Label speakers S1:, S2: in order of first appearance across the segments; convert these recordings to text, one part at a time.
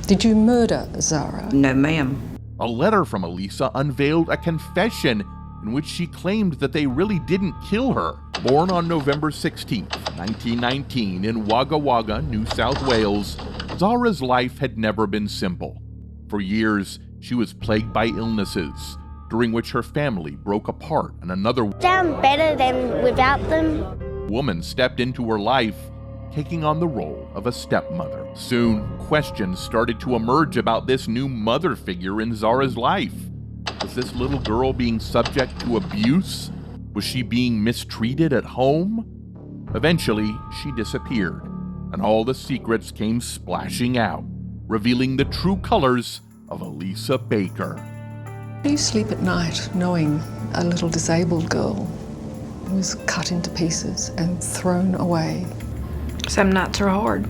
S1: Did you murder Zahra?
S2: No, ma'am.
S3: A letter from Elisa unveiled a confession in which she claimed that they really didn't kill her. Born on November 16, 1919 in Wagga Wagga, New South Wales, Zahra's life had never been simple. For years, she was plagued by illnesses, during which her family broke apart and another
S4: Sound better than without them.
S3: woman stepped into her life, taking on the role of a stepmother. Soon, questions started to emerge about this new mother figure in Zahra's life. Was this little girl being subject to abuse? Was she being mistreated at home? Eventually, she disappeared, and all the secrets came splashing out, revealing the true colors of Elisa Baker.
S1: Do you sleep at night knowing a little disabled girl was cut into pieces and thrown away?
S2: Some nights are hard,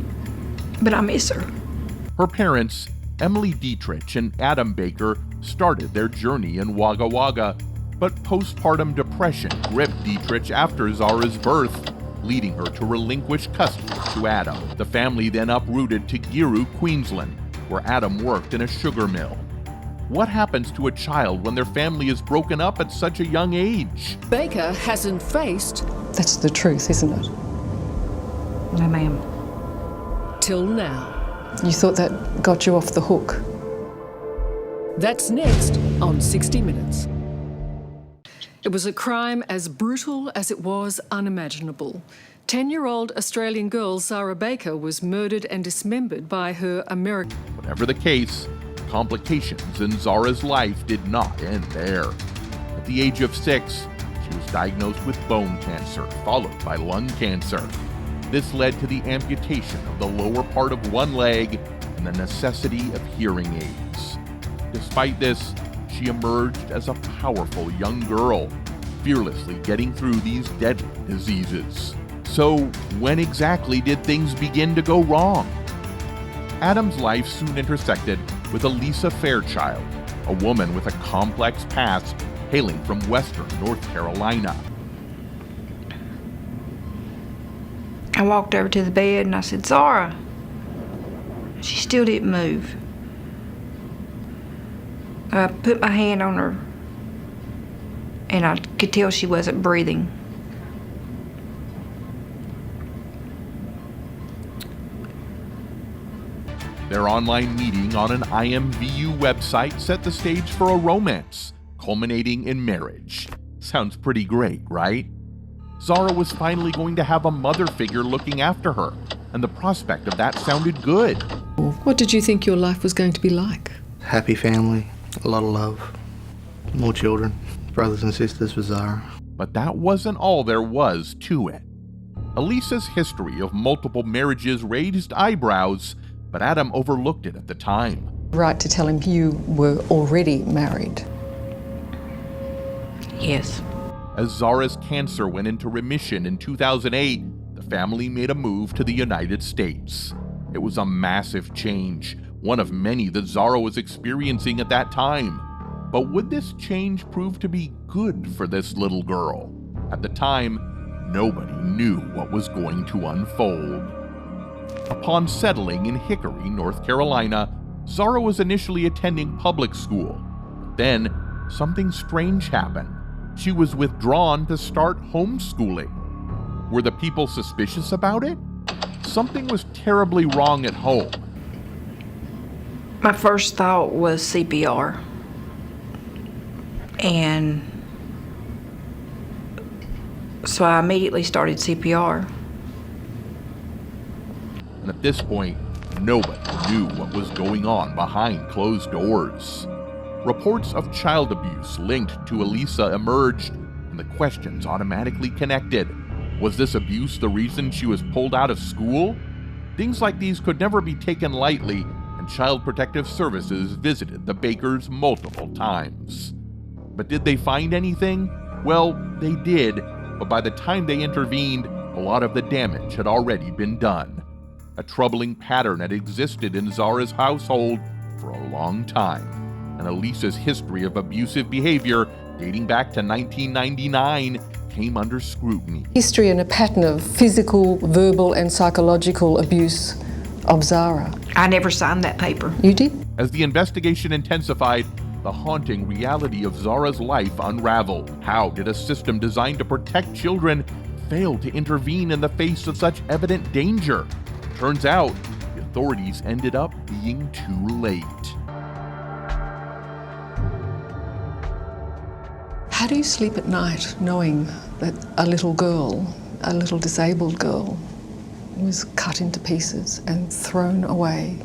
S2: but I miss her.
S3: Her parents, Emily Dietrich and Adam Baker, started their journey in Wagga Wagga, but postpartum depression gripped Dietrich after Zahra's birth, leading her to relinquish custody to Adam. The family then uprooted to Giru, Queensland, where Adam worked in a sugar mill. What happens to a child when their family is broken up at such a young age?
S5: Baker hasn't faced,
S1: That's the truth, isn't it?
S2: No, ma'am.
S5: till now.
S1: You thought that got you off the hook?
S5: That's next on 60 Minutes. It was a crime as brutal as it was unimaginable. 10-year-old Australian girl Zahra Baker was murdered and dismembered by her American...
S3: Whatever the case, complications in Zahra's life did not end there. At the age of 6, she was diagnosed with bone cancer, followed by lung cancer. This led to the amputation of the lower part of one leg and the necessity of hearing aids. Despite this, she emerged as a powerful young girl, fearlessly getting through these deadly diseases. So, when exactly did things begin to go wrong? Adam's life soon intersected with Elisa Fairchild, a woman with a complex past hailing from western North Carolina.
S2: I walked over to the bed and I said, Zahra. She still didn't move. I put my hand on her and I could tell she wasn't breathing.
S3: Their online meeting on an IMVU website set the stage for a romance, culminating in marriage. Sounds pretty great, right? Zahra was finally going to have a mother figure looking after her, and the prospect of that sounded good.
S1: What did you think your life was going to be like?
S6: Happy family, a lot of love, more children, brothers and sisters for Zahra.
S3: But that wasn't all there was to it. Elisa's history of multiple marriages raised eyebrows, but Adam overlooked it at the time.
S1: Right to tell him you were already married.
S2: Yes.
S3: As Zahra's cancer went into remission in 2008, the family made a move to the United States. It was a massive change, one of many that Zahra was experiencing at that time. But would this change prove to be good for this little girl? At the time, nobody knew what was going to unfold. Upon settling in Hickory, North Carolina, Zahra was initially attending public school. Then, something strange happened. She was withdrawn to start homeschooling. Were the people suspicious about it? Something was terribly wrong at home.
S2: My first thought was CPR. And so I immediately started CPR.
S3: And at this point, nobody knew what was going on behind closed doors. Reports of child abuse linked to Elisa emerged, and the questions automatically connected. Was this abuse the reason she was pulled out of school? Things like these could never be taken lightly, and Child Protective Services visited the Bakers multiple times. But did they find anything? Well, they did, but by the time they intervened, a lot of the damage had already been done. A troubling pattern had existed in Zahra's household for a long time, and Elisa's history of abusive behavior dating back to 1999 came under scrutiny.
S1: History and a pattern of physical, verbal and psychological abuse of Zahra.
S2: I never signed that paper.
S1: You did?
S3: As the investigation intensified, the haunting reality of Zahra's life unraveled. How did a system designed to protect children fail to intervene in the face of such evident danger? Turns out, the authorities ended up being too late.
S1: How do you sleep at night knowing that a little girl, a little disabled girl, was cut into pieces and thrown away?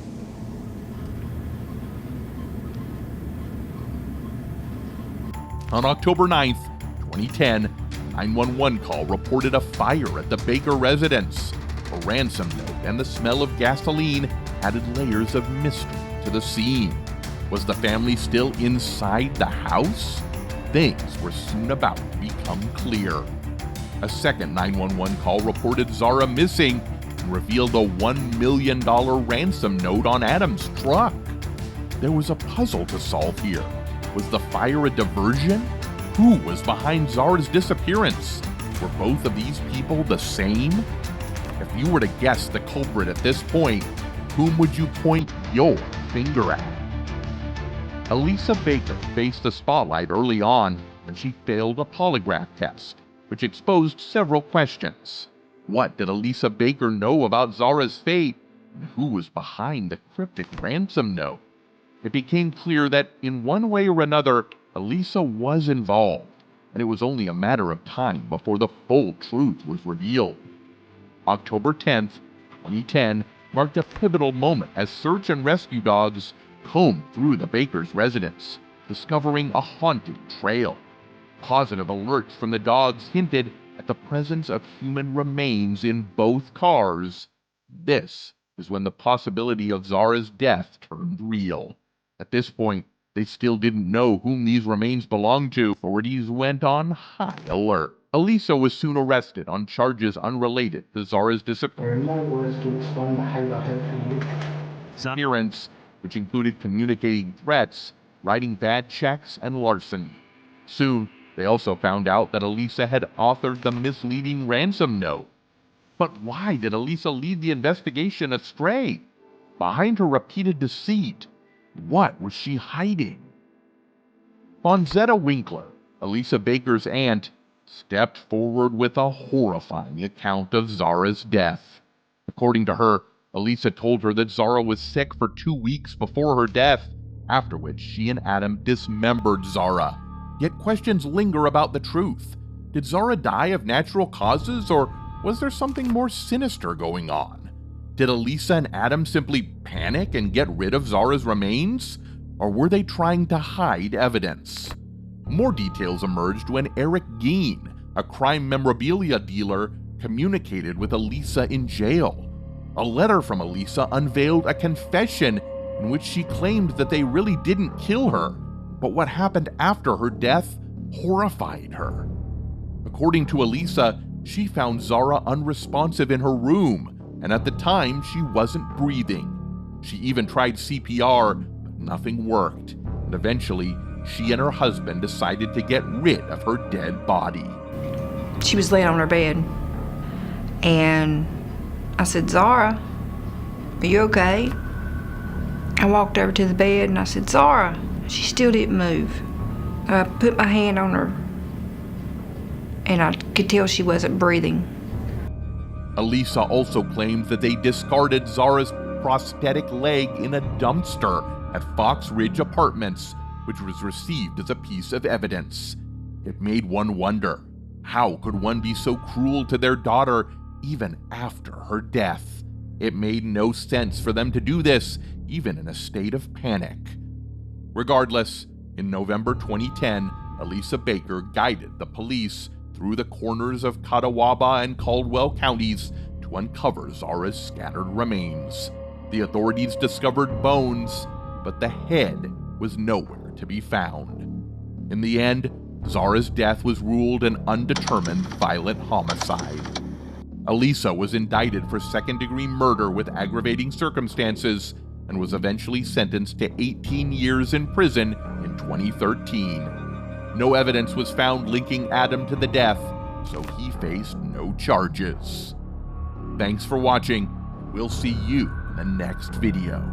S3: On October 9th, 2010, 911 call reported a fire at the Baker residence. A ransom note and the smell of gasoline added layers of mystery to the scene. Was the family still inside the house? Things were soon about to become clear. A second 911 call reported Zahra missing and revealed a $1 million ransom note on Adam's truck. There was a puzzle to solve here. Was the fire a diversion? Who was behind Zahra's disappearance? Were both of these people the same? If you were to guess the culprit at this point, whom would you point your finger at? Elisa Baker faced the spotlight early on when she failed a polygraph test, which exposed several questions. What did Elisa Baker know about Zahra's fate? And who was behind the cryptic ransom note? It became clear that in one way or another, Elisa was involved, and it was only a matter of time before the full truth was revealed. October 10th, 2010 marked a pivotal moment as search and rescue dogs combed through the Baker's residence, discovering a haunted trail. Positive alerts from the dogs hinted at the presence of human remains in both cars. This is when the possibility of Zahra's death turned real. At this point, they still didn't know whom these remains belonged to. Authorities went on high alert. Elisa was soon arrested on charges unrelated to Zahra's disappearance, which included communicating threats, writing bad checks, and larceny. Soon, they also found out that Elisa had authored the misleading ransom note. But why did Elisa lead the investigation astray? Behind her repeated deceit, what was she hiding? Fonzetta Winkler, Elisa Baker's aunt, stepped forward with a horrifying account of Zahra's death. According to her, Elisa told her that Zahra was sick for 2 weeks before her death, after which she and Adam dismembered Zahra. Yet questions linger about the truth. Did Zahra die of natural causes, or was there something more sinister going on? Did Elisa and Adam simply panic and get rid of Zahra's remains? Or were they trying to hide evidence? More details emerged when Eric Geen, a crime memorabilia dealer, communicated with Elisa in jail. A letter from Elisa unveiled a confession in which she claimed that they really didn't kill her, but what happened after her death horrified her. According to Elisa, she found Zahra unresponsive in her room, and at the time she wasn't breathing. She even tried CPR, but nothing worked, and eventually she and her husband decided to get rid of her dead body.
S2: She was laying on her bed, and I said, "Zahra, are you okay?" I walked over to the bed and I said, "Zahra." She still didn't move. I put my hand on her, and I could tell she wasn't breathing.
S3: Elisa also claimed that they discarded Zahra's prosthetic leg in a dumpster at Fox Ridge Apartments, which was received as a piece of evidence. It made one wonder, how could one be so cruel to their daughter even after her death? It made no sense for them to do this, even in a state of panic. Regardless, in November 2010, Elisa Baker guided the police through the corners of Catawba and Caldwell counties to uncover Zahra's scattered remains. The authorities discovered bones, but the head was nowhere to be found. In the end, Zahra's death was ruled an undetermined violent homicide. Elisa was indicted for second-degree murder with aggravating circumstances and was eventually sentenced to 18 years in prison in 2013. No evidence was found linking Adam to the death, so he faced no charges. Thanks for watching. We'll see you the next video.